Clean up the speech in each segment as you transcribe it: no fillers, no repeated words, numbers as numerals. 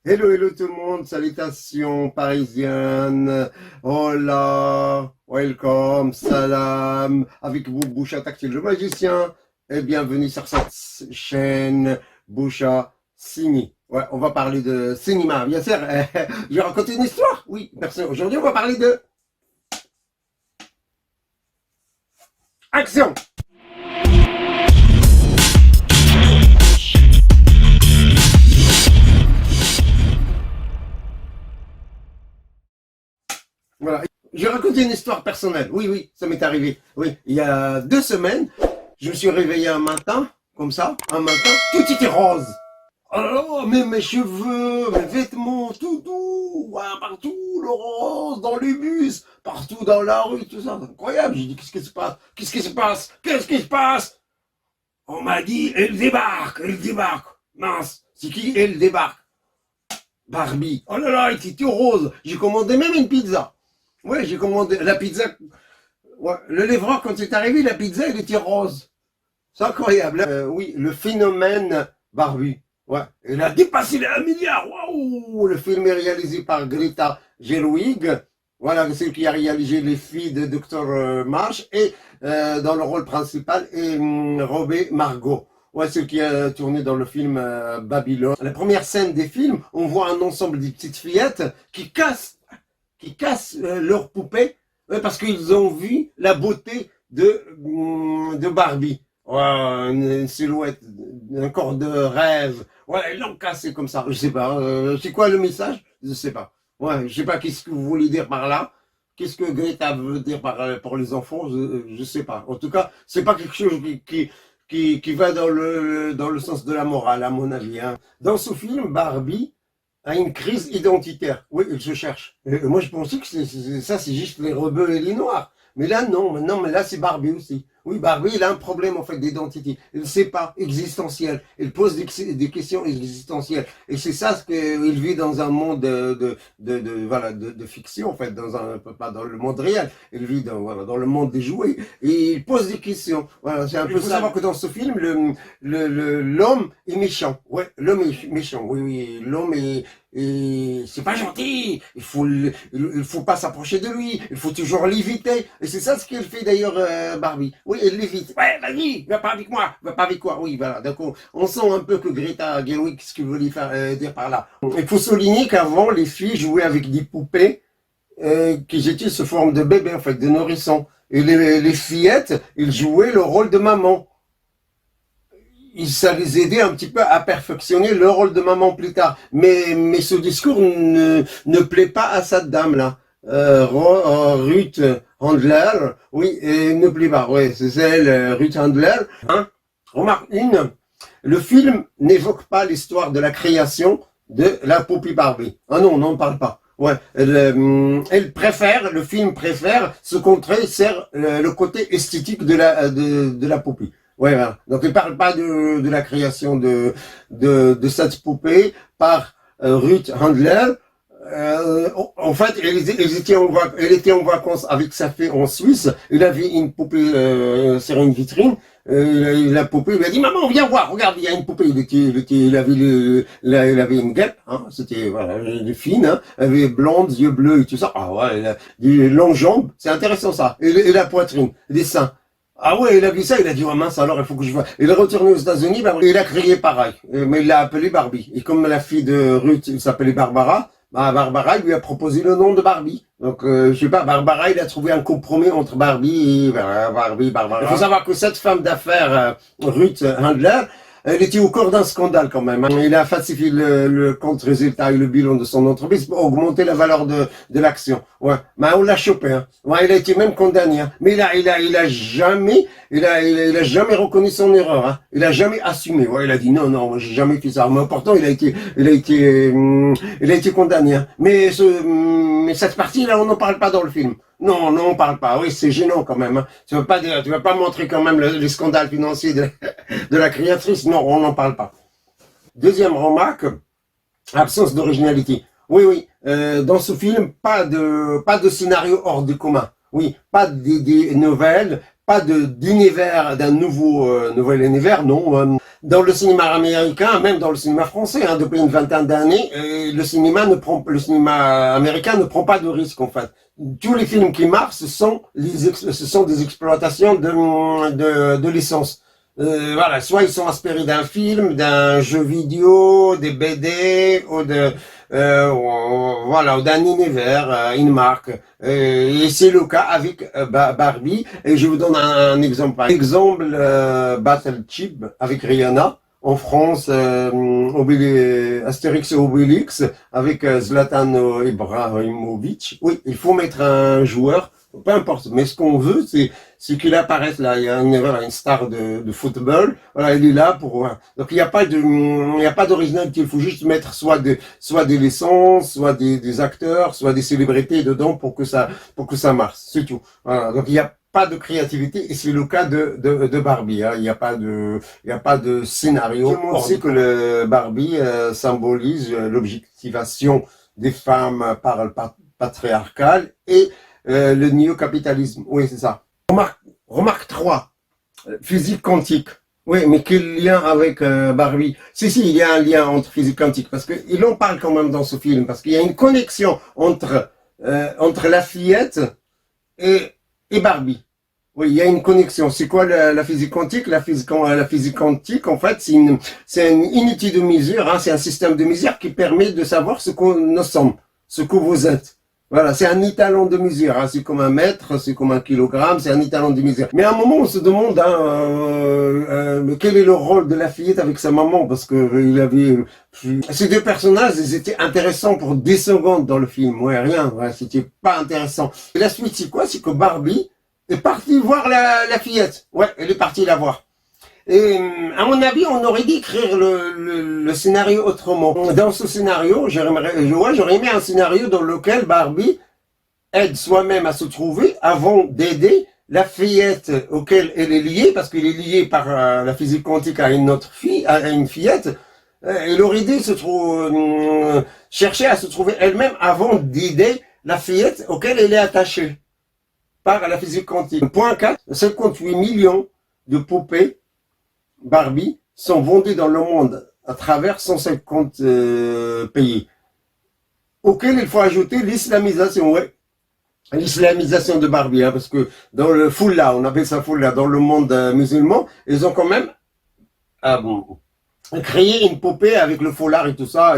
Hello, hello tout le monde, salutations parisiennes, hola, welcome, salam, avec vous Boucha Tactile le magicien, et bienvenue sur cette chaîne Boucha Cine. Ouais, on va parler de cinéma, bien sûr. Je vais raconter une histoire, oui, personne. Aujourd'hui, on va parler de action. Voilà. Je vais raconter une histoire personnelle. Oui, oui, ça m'est arrivé. Oui, il y a 2 semaines, je me suis réveillé un matin, comme ça, un matin, tout était rose. Oh là là, mais mes cheveux, mes vêtements, tout, ouais, partout, le rose, dans les bus, partout dans la rue, tout ça, c'est incroyable. J'ai dit, qu'est-ce qui se passe? Qu'est-ce qui se passe? Qu'est-ce qui se passe? On m'a dit, elle débarque, elle débarque. Mince, c'est qui elle débarque? Barbie. Oh là là, elle était tout rose. J'ai commandé même une pizza. Ouais, j'ai commandé la pizza. Ouais, le livreur, quand c'est arrivé, la pizza, elle était rose. C'est incroyable. Oui, le phénomène Barbie. Ouais, il a dépassé les 1 milliard. Waouh! Le film est réalisé par Greta Gerwig. Voilà, celle qui a réalisé Les filles de Dr. Marsh. Et dans le rôle principal est Robbie Margot. Ouais, celle qui a tourné dans le film Babylone. La première scène des films, on voit un ensemble de petites fillettes qui cassent leurs poupées, ouais, parce qu'ils ont vu la beauté de Barbie. Ouais, une silhouette, un corps de rêve. Ouais, ils l'ont cassé comme ça. Je sais pas. C'est quoi le message? Je sais pas. Ouais, je sais pas qu'est-ce que vous voulez dire par là. Qu'est-ce que Greta veut dire pour les enfants? Je sais pas. En tout cas, c'est pas quelque chose qui va dans le sens de la morale, à mon avis, hein. Dans ce film, Barbie a une crise identitaire. Oui, il se cherche. Moi, je pensais que ça, c'est juste les rebeux et les noirs. Mais là, non, non, mais là, c'est Barbie aussi. Oui, Barbie, il a un problème, en fait, d'identité. Il ne sait pas, existentiel. Il pose des questions existentielles. Et c'est ça ce qu'il vit dans un monde voilà, de fiction, en fait, pas dans le monde réel. Il vit voilà, dans le monde des jouets. Et il pose des questions. Voilà, c'est un peu ça. Il faut savoir que dans ce film, l'homme est méchant. Ouais, l'homme est méchant. Oui, oui, l'homme est, et c'est pas gentil, il faut pas s'approcher de lui, il faut toujours l'éviter. Et c'est ça ce qu'elle fait d'ailleurs, Barbie. Oui, elle l'évite. Ouais, vas-y, va pas avec moi, va pas avec quoi. Oui, voilà. Donc on sent un peu que Greta Gerwig, ce qu'il voulait faire dire par là. Il faut souligner qu'avant, les filles jouaient avec des poupées qui étaient sous forme de bébés, en fait, de nourrissons. Et les fillettes, ils jouaient le rôle de maman. Ça les aidait un petit peu à perfectionner le rôle de maman plus tard. Mais ce discours ne plaît pas à cette dame-là. Ruth Handler, oui, ne plaît pas. Oui, c'est elle, Ruth Handler. Hein. Remarque une, le film n'évoque pas l'histoire de la création de la poupée Barbie. Ah non, on n'en parle pas. Ouais, elle préfère, le film préfère se concentrer sur le côté esthétique de la poupée. Ouais, voilà. Donc, il parle pas de la création de cette poupée par Ruth Handler. En fait, elle était en vacances avec sa fille en Suisse. Il avait une poupée sur une vitrine. La poupée lui a dit, maman, viens voir, regarde, il y a une poupée. Il avait une guêpe, hein, c'était voilà, fine, hein, elle avait blonde, yeux bleus et tout ça. Ah ouais, elle a des longues jambes, c'est intéressant ça. Et la poitrine, des seins. Ah ouais, il a vu ça, il a dit, oh mince, alors il faut que je vois. Il est retourné aux États-Unis, bah, il a crié pareil, mais il l'a appelé Barbie. Et comme la fille de Ruth, il s'appelait Barbara, bah, Barbara, il lui a proposé le nom de Barbie. Donc, je sais pas, Barbara, il a trouvé un compromis entre Barbie et Barbara. Il faut savoir que cette femme d'affaires, Ruth Handler, elle était au cœur d'un scandale quand même, hein. Il a falsifié le compte résultat et le bilan de son entreprise pour augmenter la valeur de l'action. Ouais, mais on l'a chopé, hein. Ouais, il a été même condamné, hein. Mais il a jamais, il a jamais reconnu son erreur, hein. Il a jamais assumé. Ouais, il a dit non, non, j'ai jamais fait ça. Mais pourtant, il a été condamné, hein. Mais cette partie-là, on n'en parle pas dans le film. Non, non, on parle pas. Oui, c'est gênant quand même, hein. Tu vas pas montrer quand même les scandales financiers de la créatrice. Non, on n'en parle pas. Deuxième remarque, absence d'originalité. Oui, oui, dans ce film, pas de scénario hors du commun. Oui, pas des nouvelles, pas d'univers, d'un nouvel univers, non. Dans le cinéma américain, même dans le cinéma français, hein, depuis une vingtaine d'années, le cinéma américain ne prend pas de risques en fait. Tous les films qui marchent, ce sont des exploitations de licences. Voilà, soit ils sont inspirés d'un film, d'un jeu vidéo, des BD voilà, ou d'un univers, une marque. Et c'est le cas avec Barbie. Et je vous donne un exemple. Par exemple, Battle Chip avec Rihanna. En France, Astérix et Obélix avec Zlatan Ibrahimovic. Oui, il faut mettre un joueur, peu importe. Mais ce qu'on veut, c'est qu'il apparaisse là. Il y a une star de football. Voilà, il est là pour. Voilà. Donc il n'y a pas d'originalité. Il faut juste mettre soit des licences, soit des acteurs, soit des célébrités dedans pour que ça marche. C'est tout. Voilà. Donc il n'y a pas de créativité et c'est le cas de Barbie. Hein. Il n'y a pas de scénario. On sait que le Barbie symbolise l'objectivation des femmes par le patriarcal et le néo-capitalisme. Oui, c'est ça. Remarque 3, physique quantique. Oui, mais quel lien avec Barbie? Si, il y a un lien entre physique quantique, parce qu'il en parle quand même dans ce film, parce qu'il y a une connexion entre la fillette et Barbie. Oui, il y a une connexion. C'est quoi la physique quantique? La physique quantique, en fait, c'est une unité de mesure, hein, c'est un système de mesure qui permet de savoir ce que nous sommes, ce que vous êtes. Voilà, c'est un étalon de mesure, hein, c'est comme un mètre, c'est comme un kilogramme, c'est un étalon de mesure. Mais à un moment, on se demande quel est le rôle de la fillette avec sa maman, parce que il avait ces deux personnages, ils étaient intéressants pour 10 secondes dans le film, ouais, rien, ouais, c'était pas intéressant. Et la suite, c'est quoi? C'est que Barbie est partie voir la fillette, ouais, elle est partie la voir. Et à mon avis, on aurait dû écrire le scénario autrement. Dans ce scénario, j'aurais aimé un scénario dans lequel Barbie aide soi-même à se trouver avant d'aider la fillette auquel elle est liée, parce qu'elle est liée par la physique quantique à une autre fille, à une fillette. Elle aurait dû chercher à se trouver elle-même avant d'aider la fillette auquel elle est attachée par la physique quantique. Point 4, 58 millions de poupées Barbie sont vendus dans le monde à travers 150 pays, auquel il faut ajouter l'islamisation, ouais, l'islamisation de Barbie, hein, parce que dans le foulard, on appelle ça foulard, dans le monde musulman, ils ont quand même créé une poupée avec le foulard et tout ça,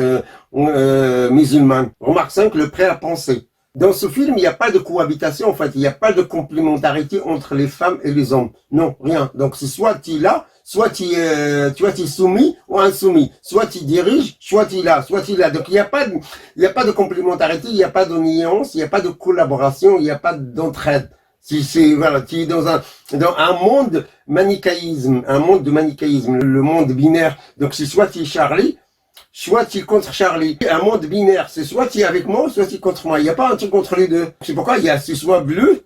musulman. Remarque 5, le prêt à penser. Dans ce film, il n'y a pas de cohabitation, en fait, il n'y a pas de complémentarité entre les femmes et les hommes. Non, rien. Donc c'est soit tu es là, soit tu es soumis ou insoumis. Soit tu diriges, soit tu es là, soit tu es là. Donc il n'y a pas de complémentarité, il n'y a pas de nuance, il n'y a pas de collaboration, il n'y a pas d'entraide. Voilà, tu es dans un monde manichéisme, un monde de manichéisme, le monde binaire. Donc c'est soit tu es Charlie, soit tu es contre Charlie. Un monde binaire, c'est soit tu es avec moi, soit tu es contre moi. Il n'y a pas un truc entre les deux. C'est pourquoi c'est soit bleu,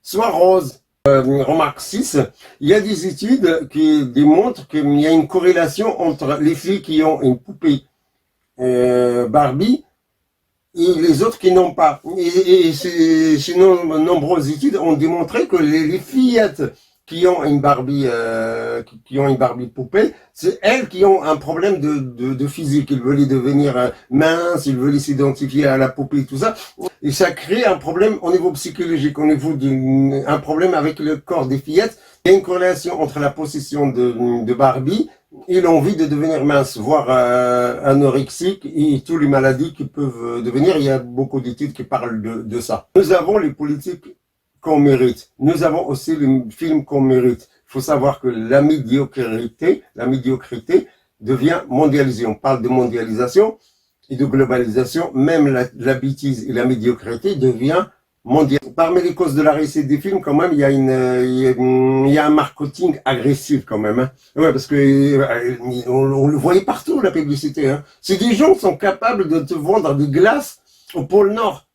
soit rose. Remarque 6, il y a des études qui démontrent qu'il y a une corrélation entre les filles qui ont une poupée Barbie et les autres qui n'ont pas. Et ces nombreuses études ont démontré que les fillettes qui ont une Barbie poupée, c'est elles qui ont un problème de physique. Ils veulent devenir minces, ils veulent s'identifier à la poupée, tout ça. Et ça crée un problème au niveau psychologique, au niveau un problème avec le corps des fillettes. Il y a une corrélation entre la possession de Barbie et l'envie de devenir mince, voire anorexique et toutes les maladies qui peuvent devenir. Il y a beaucoup d'études qui parlent de ça. Nous avons les politiques qu'on mérite. Nous avons aussi les films qu'on mérite. Il faut savoir que la médiocrité devient mondialisée. On parle de mondialisation et de globalisation. Même la bêtise et la médiocrité devient mondiale. Parmi les causes de la réussite des films, quand même, il y a un marketing agressif quand même. Hein. Ouais, parce que on le voyait partout la publicité. Hein. C'est des gens qui sont capables de te vendre des glaces au pôle Nord.